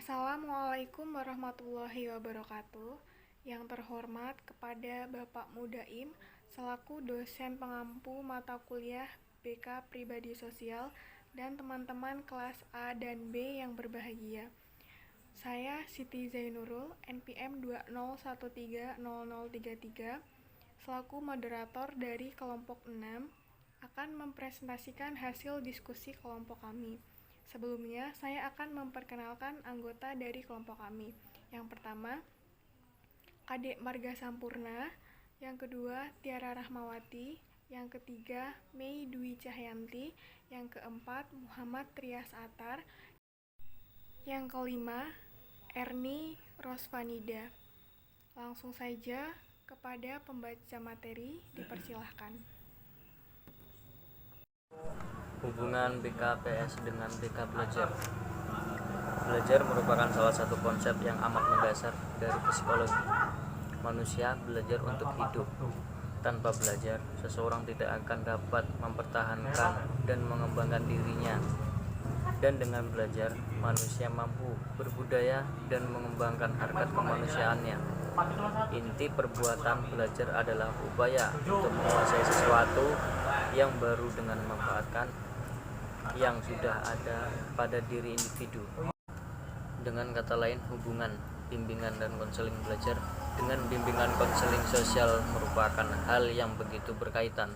Assalamualaikum warahmatullahi wabarakatuh. Yang terhormat kepada Bapak Mudaim selaku dosen pengampu mata kuliah BK Pribadi Sosial dan teman-teman kelas A dan B yang berbahagia. Saya Siti Zainurul, NPM 201300033, selaku moderator dari kelompok 6, akan mempresentasikan hasil diskusi kelompok kami. Sebelumnya, saya akan memperkenalkan anggota dari kelompok kami. Yang pertama, Kadek Marga Sampurna. Yang kedua, Tiara Rahmawati. Yang ketiga, Mei Dwi Cahyanti. Yang keempat, Muhammad Trias Atar. Yang kelima, Erni Rosvanida. Langsung saja kepada pembaca materi, dipersilahkan. Hubungan BKPS dengan BK Belajar. Belajar merupakan salah satu konsep yang amat mendasar dari psikologi. Manusia belajar untuk hidup. Tanpa belajar, seseorang tidak akan dapat mempertahankan dan mengembangkan dirinya. Dan dengan belajar, manusia mampu berbudaya dan mengembangkan harkat kemanusiaannya. Inti perbuatan belajar adalah upaya untuk menguasai sesuatu yang baru dengan memanfaatkan yang sudah ada pada diri individu. Dengan kata lain, hubungan bimbingan dan konseling belajar dengan bimbingan konseling sosial merupakan hal yang begitu berkaitan.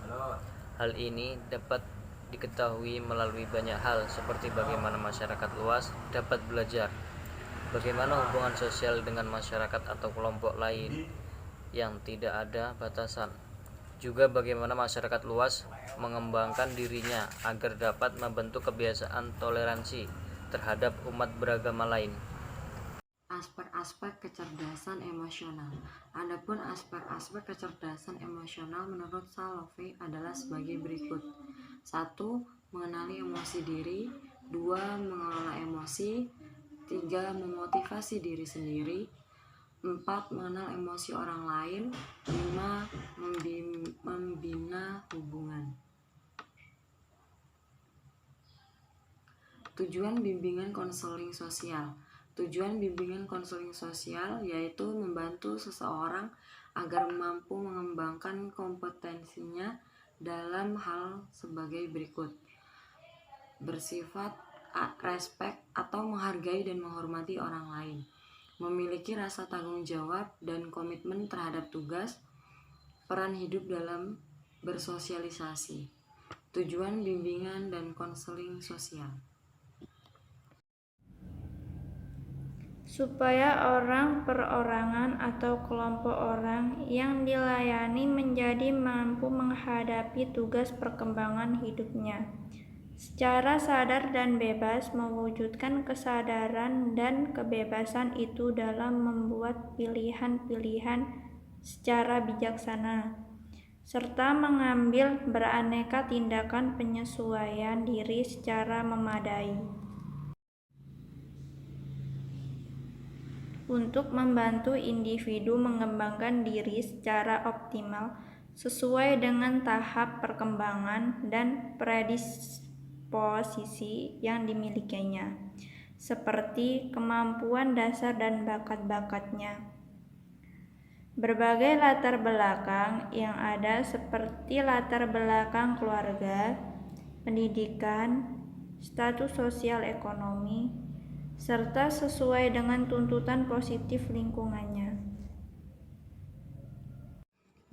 Hal ini dapat diketahui melalui banyak hal, seperti bagaimana masyarakat luas dapat belajar, bagaimana hubungan sosial dengan masyarakat atau kelompok lain yang tidak ada batasan, juga bagaimana masyarakat luas mengembangkan dirinya agar dapat membentuk kebiasaan toleransi terhadap umat beragama lain. Aspek-aspek kecerdasan emosional. Adapun aspek-aspek kecerdasan emosional menurut Salovey adalah sebagai berikut. 1. Mengenali emosi diri. 2. Mengelola emosi. 3. Memotivasi diri sendiri. 4. Mengenal emosi orang lain. 5. Membina hubungan. Tujuan bimbingan konseling sosial. Tujuan bimbingan konseling sosial yaitu membantu seseorang agar mampu mengembangkan kompetensinya dalam hal sebagai berikut. Bersifat respek atau menghargai dan menghormati orang lain. Memiliki rasa tanggung jawab dan komitmen terhadap tugas, peran hidup dalam bersosialisasi. Tujuan bimbingan dan konseling sosial. Supaya orang, perorangan, atau kelompok orang yang dilayani menjadi mampu menghadapi tugas perkembangan hidupnya secara sadar dan bebas, mewujudkan kesadaran dan kebebasan itu dalam membuat pilihan-pilihan secara bijaksana, serta mengambil beraneka tindakan penyesuaian diri secara memadai untuk membantu individu mengembangkan diri secara optimal sesuai dengan tahap perkembangan dan predisposisi yang dimilikinya, seperti kemampuan dasar dan bakat-bakatnya. Berbagai latar belakang yang ada, seperti latar belakang keluarga, pendidikan, status sosial ekonomi, serta sesuai dengan tuntutan positif lingkungannya.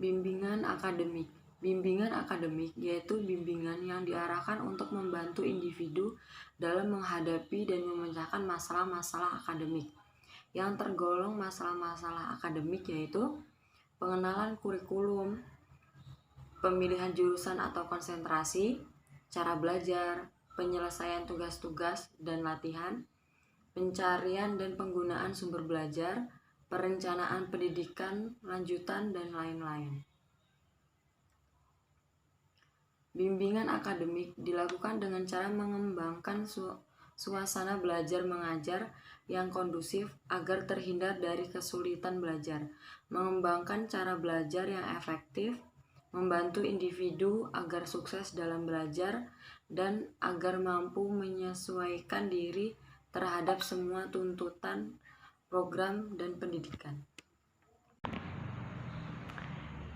Bimbingan akademik. Bimbingan akademik yaitu bimbingan yang diarahkan untuk membantu individu dalam menghadapi dan memecahkan masalah-masalah akademik. Yang tergolong masalah-masalah akademik yaitu pengenalan kurikulum, pemilihan jurusan atau konsentrasi, cara belajar, penyelesaian tugas-tugas dan latihan, pencarian dan penggunaan sumber belajar, perencanaan pendidikan lanjutan, dan lain-lain. Bimbingan akademik dilakukan dengan cara mengembangkan suasana belajar mengajar yang kondusif agar terhindar dari kesulitan belajar, mengembangkan cara belajar yang efektif, membantu individu agar sukses dalam belajar, dan agar mampu menyesuaikan diri terhadap semua tuntutan program dan pendidikan.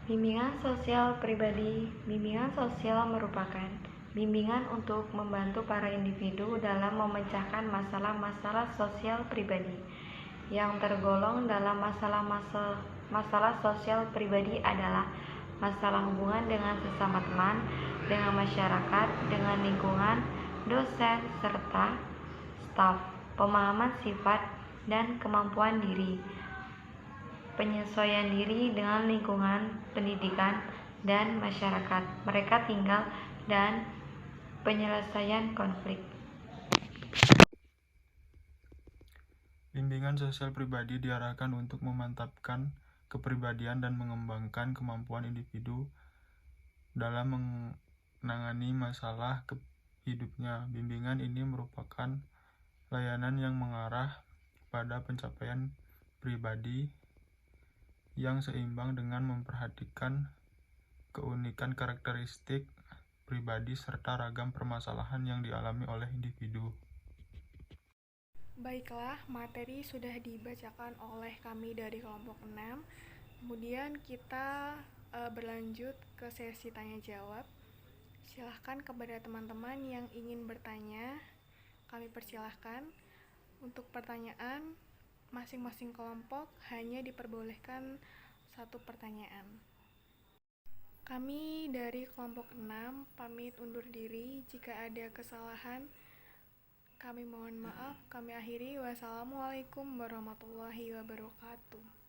Bimbingan sosial pribadi. Bimbingan sosial merupakan bimbingan untuk membantu para individu dalam memecahkan masalah-masalah sosial pribadi. Yang tergolong dalam masalah sosial pribadi adalah masalah hubungan dengan sesama teman, dengan masyarakat, dengan lingkungan, dosen, serta staf, pemahaman sifat dan kemampuan diri, penyesuaian diri dengan lingkungan pendidikan dan masyarakat mereka tinggal, dan penyelesaian konflik. Bimbingan sosial pribadi diarahkan untuk memantapkan kepribadian dan mengembangkan kemampuan individu dalam menangani masalah hidupnya. Bimbingan ini merupakan layanan yang mengarah pada pencapaian pribadi yang seimbang dengan memperhatikan keunikan karakteristik pribadi serta ragam permasalahan yang dialami oleh individu. Baiklah, materi sudah dibacakan oleh kami dari kelompok 6. Kemudian kita berlanjut ke sesi tanya jawab. Silahkan kepada teman-teman yang ingin bertanya, kami persilahkan. Untuk pertanyaan, masing-masing kelompok hanya diperbolehkan 1 pertanyaan. Kami dari kelompok 6 pamit undur diri. Jika ada kesalahan, kami mohon maaf. Kami akhiri. Wassalamualaikum warahmatullahi wabarakatuh.